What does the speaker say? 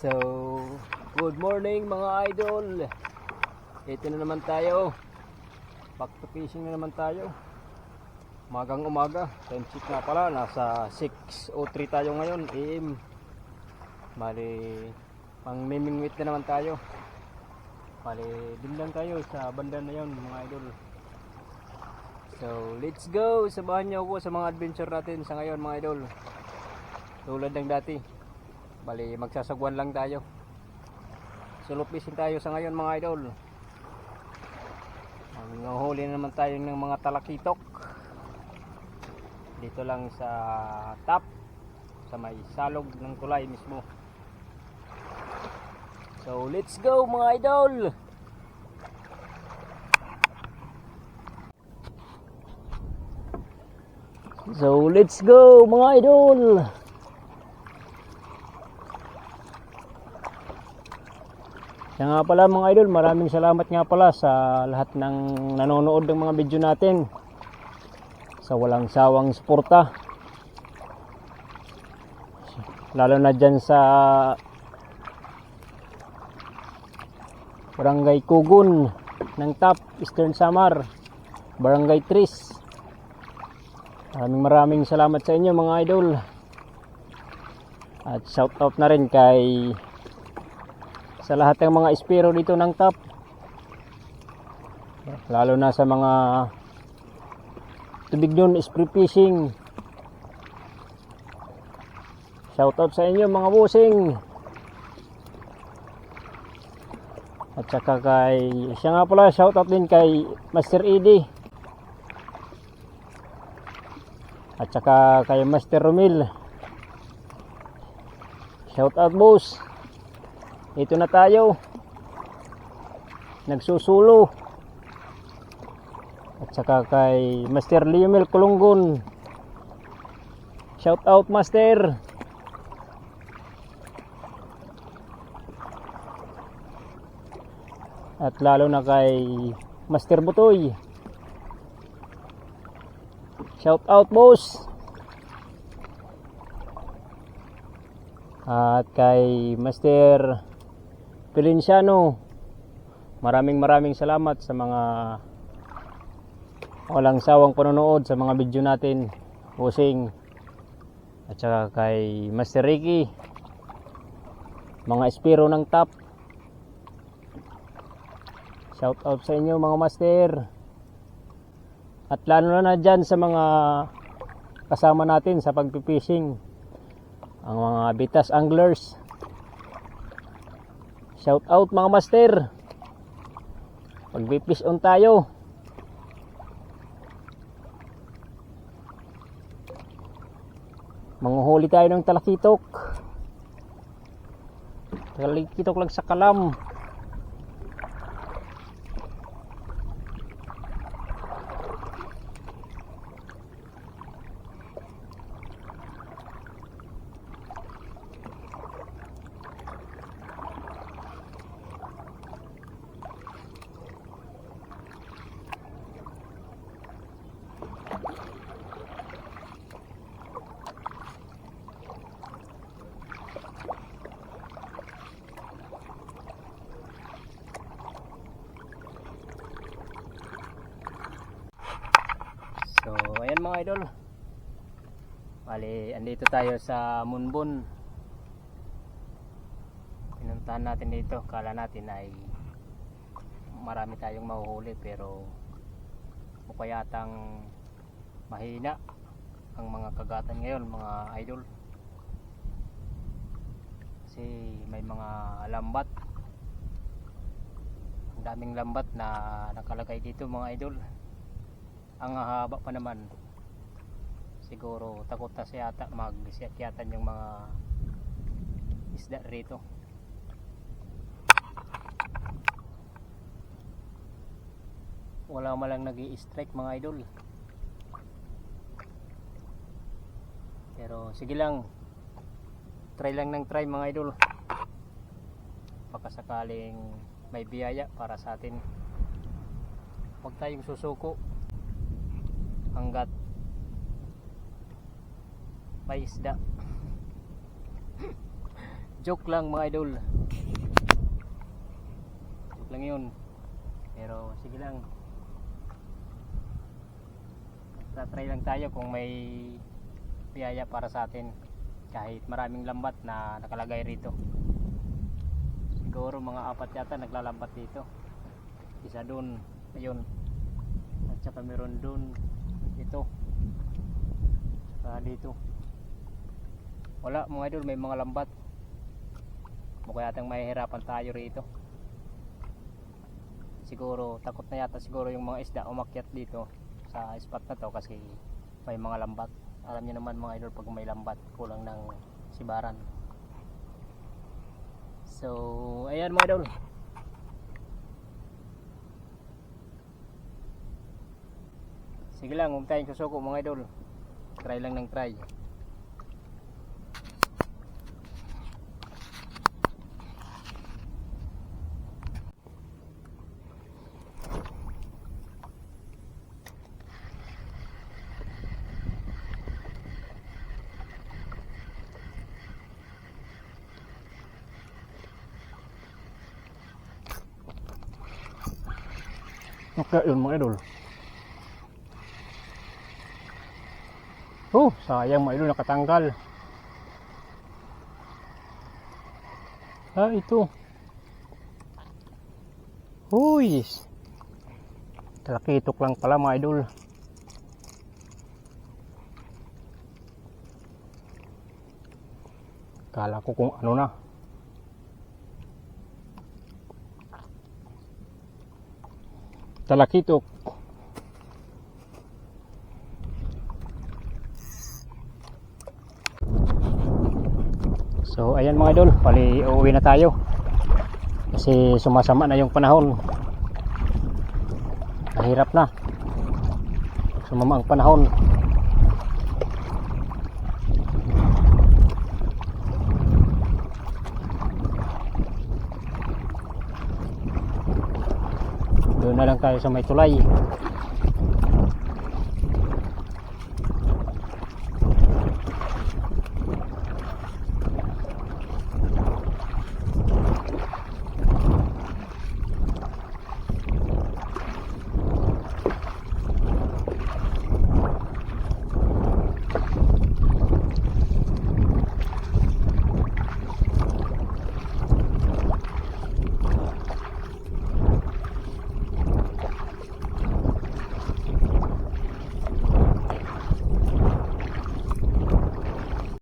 So, good morning mga idol. Ito na naman tayo. Back to fishing na naman tayo. Umagang umaga. Time check nga pala. Nasa 6:03 tayo ngayon. AM. Bali, pang mimingwit na naman tayo. Bali, din lang tayo sa banda na yun mga idol. So, let's go. Sabahan niyo ako sa mga adventure natin sa ngayon mga idol. Tulad ng dati. Bali, magsasagwan lang tayo. Solo fishing tayo sa ngayon mga idol. Nanguhuli na naman tayo ng mga talakitok. Dito lang sa top. Sa may salog ng tulay mismo. So, let's go mga idol. So, let's go mga idol. Kaya nga pala mga idol, maraming salamat nga pala sa lahat ng nanonood ng mga video natin. Sa walang sawang suporta. Lalo na dyan sa Barangay Kugun ng Top, Eastern Samar, Barangay Tris. Maraming salamat sa inyo mga idol. At shout out na rin kay sa lahat ng mga espiro dito ng Top, lalo na sa mga tubig doon, spree fishing. Shout out sa inyo mga busing. At saka kay siya nga pala, shout out din kay Master Edie. At saka kay Master Romil. Shout out boss. Ito na tayo. Nagsusulo. At saka kay Master Liumel Kulunggun. Shout out Master. At lalo na kay Master Butoy. Shout out boss. At kay Master Pilinciano, maraming salamat sa mga walang sawang panonood sa mga video natin, busing. At saka kay Master Ricky, mga espiro ng Top. Shout out sa inyo mga master. At lalo na dyan sa mga kasama natin sa pagpipishing, ang mga bitas anglers. Shout out mga master. Pag-fish on tayo. Manguhuli tayo ng talakitok. Talakitok lang sa kalam. So, ayan mga idol. Bali, andito tayo sa Munbon. Pinuntahan natin dito. Kala natin ay marami tayong mahuhuli, pero mukha yatang mahina ang mga kagatan ngayon mga idol. Kasi may mga lambat. Ang daming lambat na nakalagay dito mga idol. Ang haba pa naman. Siguro takot na siya yata mag-siakyatan yung mga isda rito. Wala malang nag-i-strike mga idol. Pero sige lang. Try lang ng try mga idol. Baka sakaling may biyaya para sa atin. Huwag tayong susuko hanggat may isda. Joke lang mga idol. Joke lang yun. Pero sige lang. Tatry lang tayo kung may biyaya para sa atin. Kahit maraming lambat na nakalagay rito. Siguro mga 4 yata naglalambat dito. Isa dun, ayun. At saka meron dun, ito. Saka dito. Wala mga idol, may mga lambat. Mukha yatang mahihirapan tayo rito. Siguro, takot na yata siguro yung mga isda umakyat dito sa spot na to kasi may mga lambat. Alam niyo naman mga idol, pag may lambat, kulang ng sibaran. So, ayan mga idol. Sige lang, huwag tayong susuko mga idol. Try lang ng try. Okay, yun mga idol. Oh, sayang mga idol, nakatanggal. Ah, ito. Uy, talakitok lang pala mga idol. Kala ko kung ano na. Talakitok. So ayan mga idol, pali uuwi na tayo kasi sumasama na yung panahon. Mahirap na, sumama ang panahon. Doon na lang tayo sa may tulay.